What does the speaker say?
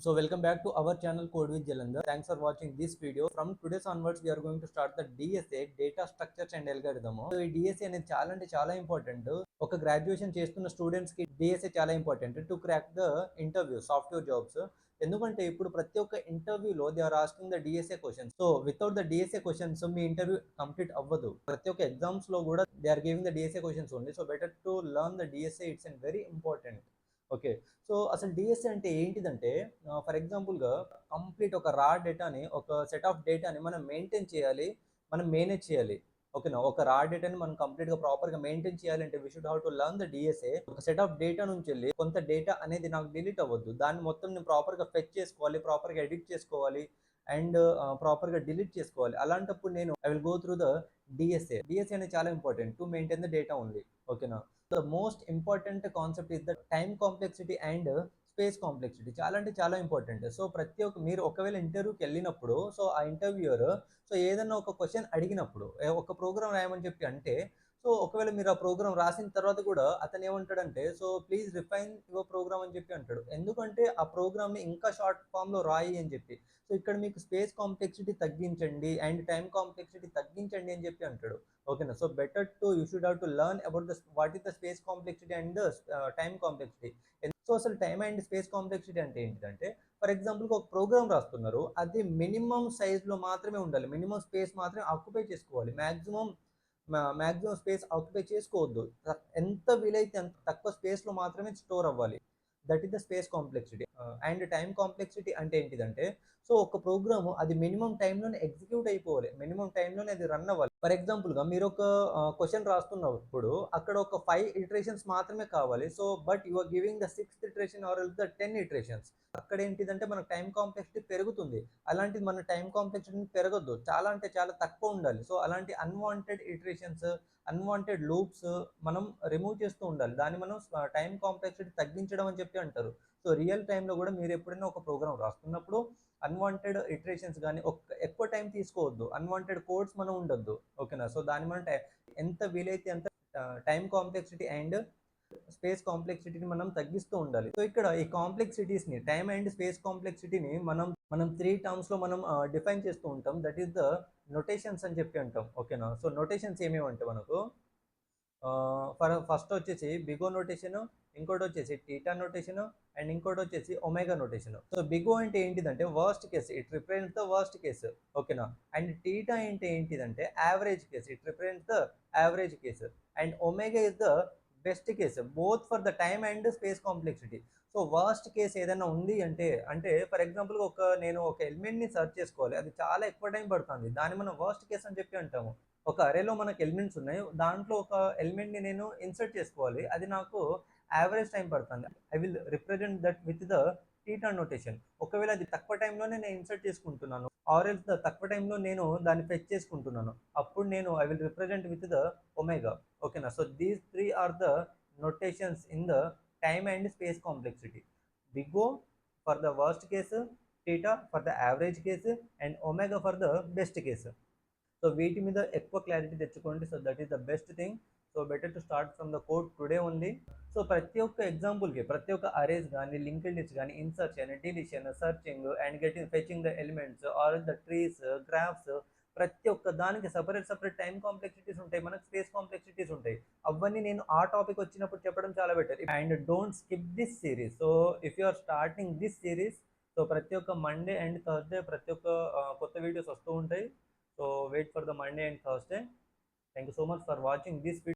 So welcome back to our channel Code with Jalandhar. Thanks for watching this video. From today's onwards, we are going to start the DSA Data Structures and Algorithm. So ఈ DSA అనేది చాలా important. ఒక graduation చేస్తున్న students కి DSA చాలా important to crack the interview software jobs. ఎందుకంటే ఇప్పుడు ప్రతి ఒక్క ఇంటర్వ్యూలో they are asking the DSA questions. So without the DSA questions మీ ఇంటర్వ్యూ కంప్లీట్ అవ్వదు. ప్రతి ఒక్క ఎగ్జామ్స్ లో కూడా they are giving the DSA questions only. So better to learn the DSA. It's and very important. Okay. So అసలు DSA అంటే ఏంటిదంటే for ఎగ్జాంపుల్గా కంప్లీట్ ఒక రా డేటాని ఒక సెట్ ఆఫ్ డేటాని మనం మెయింటైన్ చేయాలి, మనం మేనేజ్ చేయాలి. ఓకేనా, ఒక రా డేటాని మనం కంప్లీట్గా ప్రాపర్గా మెయింటైన్ చేయాలంటే we should have to learn the DSA. ఒక సెట్ ఆఫ్ డేటా నుంచి వెళ్ళి కొంత డేటా అనేది నాకు డిలీట్ అవ్వద్దు, దాన్ని మొత్తం నేను ప్రాపర్గా ఫెచ్ చేసుకోవాలి, ప్రాపర్గా ఎడిట్ చేసుకోవాలి అండ్ ప్రాపర్గా డిలీట్ చేసుకోవాలి. అలాంటప్పుడు నేను I will go through the DSA. DSA అనేది చాలా important to maintain the data only. ఓకేనా, the most important concept is the time complexity and space complexity. చాలా అంటే చాలా ఇంపార్టెంట్. సో ప్రతి ఒక్క మీరు ఒకవేళ ఇంటర్వ్యూకి వెళ్ళినప్పుడు సో ఆ ఇంటర్వ్యూయర్ సో ఏదన్నా ఒక క్వశ్చన్ అడిగినప్పుడు ఒక ప్రోగ్రామ్ రాయమని చెప్పి అంటే సో ఒకవేళ మీరు ఆ ప్రోగ్రామ్ రాసిన తర్వాత కూడా అతను ఏమంటాడంటే so please refine your program అని చెప్పి అంటాడు. ఎందుకంటే ఆ ప్రోగ్రామ్ని ఇంకా షార్ట్ ఫామ్లో రాయి అని చెప్పి. సో ఇక్కడ మీకు స్పేస్ కాంప్లెక్సిటీ తగ్గించండి అండ్ టైం కాంప్లెక్సిటీ తగ్గించండి అని చెప్పి అంటాడు. ఓకేనా, so better to you should have to learn about the what is the space complexity and the time complexity. So అసలు టైమ్ అండ్ స్పేస్ కాంప్లెక్సిటీ అంటే ఏంటిదంటే ఫర్ ఎగ్జాంపుల్గా ఒక ప్రోగ్రామ్ రాస్తున్నారు, అది మినిమం సైజ్లో మాత్రమే ఉండాలి, మినిమం స్పేస్ మాత్రమే ఆక్యుపై చేసుకోవాలి, మ్యాక్సిమం స్పేస్ ఆక్యుపై చేసుకోవద్దు. ఎంత వీలైతే అంత తక్కువ స్పేస్లో మాత్రమే స్టోర్ అవ్వాలి. That is the space complexity. And time complexity అంటే ఏంటిదంటే సో ఒక ప్రోగ్రామ్ అది మినిమం టైంలోనే ఎగ్జిక్యూట్ అయిపోవాలి, మినిమం టైంలోనే అది రన్ అవ్వాలి. ఫర్ ఎగ్జాంపుల్గా మీరు ఒక క్వశ్చన్ రాస్తున్నప్పుడు అక్కడ ఒక 5 ఇటరేషన్స్ మాత్రమే కావాలి. So but you are giving the 6th iteration or the 10 iterations. అక్కడ ఏంటిదంటే మనకు టైం కాంప్లెక్సిటీ పెరుగుతుంది. అలాంటిది మన టైం కాంప్లెక్సిటీ పెరగద్దు, చాలా అంటే చాలా తక్కువ ఉండాలి. సో అలాంటి అన్వాంటెడ్ ఇటరేషన్స్, అన్వాంటెడ్ లూప్స్ మనం రిమూవ్ చేస్తూ ఉండాలి. దాన్ని మనం టైం కాంప్లెక్సిటీ తగ్గించడం అని చెప్పి అంటారు. సో రియల్ టైంలో కూడా మీరు ఎప్పుడైనా ఒక ప్రోగ్రామ్ రాస్తున్నప్పుడు అన్వాంటెడ్ ఇటరేషన్స్ కానీ ఎక్కువ టైం తీసుకోవద్దు, అన్వాంటెడ్ కోడ్స్ మనం ఉండొద్దు. ఓకేనా, సో దాని మనం ఎంత వీలైతే అంత టైం కాంప్లెక్సిటీ అండ్ స్పేస్ కాంప్లెక్సిటీని మనం తగ్గిస్తూ ఉండాలి. సో ఇక్కడ ఈ కాంప్లెక్సిటీస్ని టైం అండ్ స్పేస్ కాంప్లెక్సిటీని మనం 3 టర్మ్స్లో మనం డిఫైన్ చేస్తూ ఉంటాం. దట్ ఈస్ ద నొటేషన్స్ అని చెప్పి అంటాం. ఓకేనా, సో నొటేషన్స్ ఏమేమంటే మనకు ఫస్ట్ వచ్చేసి బిగో నోటేషన్, ఇంకోటి వచ్చేసి టీటా నోటేషన్ అండ్ ఇంకోటి వచ్చేసి ఒమేగా నోటేషన్. సో బిగో అంటే ఏంటిదంటే worst case, it represents the worst case. ఓకేనా, అండ్ టీటా అంటే ఏంటిదంటే average case, it represents the average case. And omega is the best case both for the time and space complexity. So worst case ఏదైనా ఉంది అంటే for example నేను ఒక ఎలిమెంట్ని search చేసుకోవాలి, అది చాలా ఎక్కువ టైం పడుతుంది, దాన్ని మనం వర్స్ట్ కేసు అని చెప్పి అంటాము. ఒక అరేలో మనకు ఎలిమెంట్స్ ఉన్నాయి, దాంట్లో ఒక ఎలిమెంట్ని నేను ఇన్సర్ట్ చేసుకోవాలి, అది నాకు యావరేజ్ టైం పడుతుంది. I will represent that with the theta notation. ఒకవేళ అది తక్కువ టైంలోనే నేను ఇన్సర్ట్ చేసుకుంటున్నాను ఆర్ ఎల్స్ ద తక్కువ టైంలో నేను దాన్ని ఫెచ్ చేసుకుంటున్నాను, అప్పుడు నేను I will represent with the omega. ఓకేనా, so these 3 are the notations in the time and space complexity. Big O for the worst case, theta for the average case and omega for the best case. So వీటి మీద ఎక్కువ clarity తెచ్చుకోండి. So that is the best thing. So better to start from the code today only. So ప్రతి ఒక్క ఎగ్జాంపుల్కి ప్రతి ఒక్క arrays కానీ లింక్డ్ లిస్ట్ కానీ insertion, deletion, searching and fetching the elements or the trees, graphs, ప్రతి ఒక్క దానికి సపరేట్ టైం కాంప్లెక్సిటీస్ ఉంటాయి, మనకు స్పేస్ కాంప్లెక్సిటీస్ ఉంటాయి. అవన్నీ నేను ఆ టాపిక్ వచ్చినప్పుడు చెప్పడం చాలా better. And don't skip this series. So if you are starting this series so ప్రతి ఒక్క మండే అండ్ థర్స్డే ప్రతి ఒక్క కొత్త వీడియోస్ వస్తూ ఉంటాయి. So wait for the Monday and Thursday. Thank you so much for watching this video.